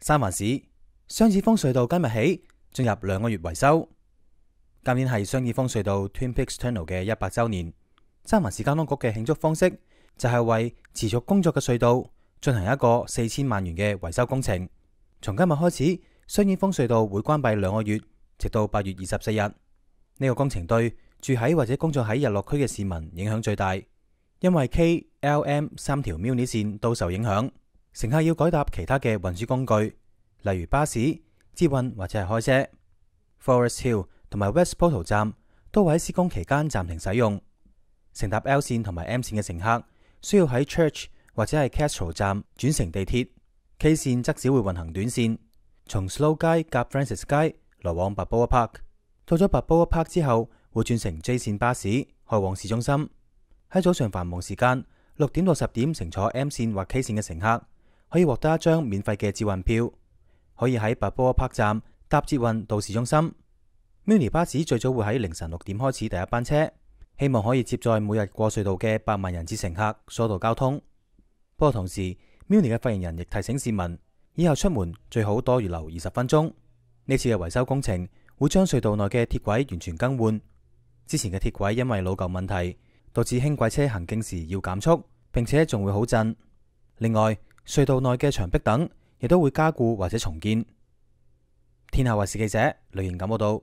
三藩市雙子峰隧道今日起進入2個月維修。今年係雙子峰隧道 Twin Peaks Tunnel 嘅100週年，三藩市交通局嘅慶祝方式就係為持續工作嘅隧道進行一個4000萬元嘅維修工程。從今日開始，雙子峰隧道會關閉2個月，直到8月24日。呢個工程對住喺或者工作喺日落區嘅市民影響最大，因為 K、L、M 3條 Muni 線都受影響，乘客要改搭其他嘅運輸工具，例如巴士、捷運或者係開車。Forest Hill 同埋 West Portal 站都會喺施工期間暫停使用。乘搭 L 線同埋 M 線嘅乘客需要喺 Church 或者係 Castro 站轉乘地鐵。K 線則只會運行短線，從 Slow 街夾 Francis 街來往 Balboa Park。到咗 Balboa Park 之後，會轉乘 J 線巴士開往市中心。喺早上繁忙時間6點到10點乘坐 M 線或 K 線嘅乘客可以獲得一張免費嘅捷運票，可以喺 Balboa Park 站搭捷運到市中心。Muni 巴士最早會喺凌晨6點開始第一班車，希望可以接載每日過隧道嘅8萬人次乘客，疏導交通。不過同時，Muni 嘅發言人亦提醒市民，以後出門最好多預留20分鐘。呢次嘅維修工程會將隧道內嘅鐵軌完全更換。之前嘅鐵軌因為老舊問題，導致輕軌車行經時要減速，並且仲會好震。另外，隧道內嘅牆壁等亦都會加固或者重建。天下衛視記者雷賢錦報道。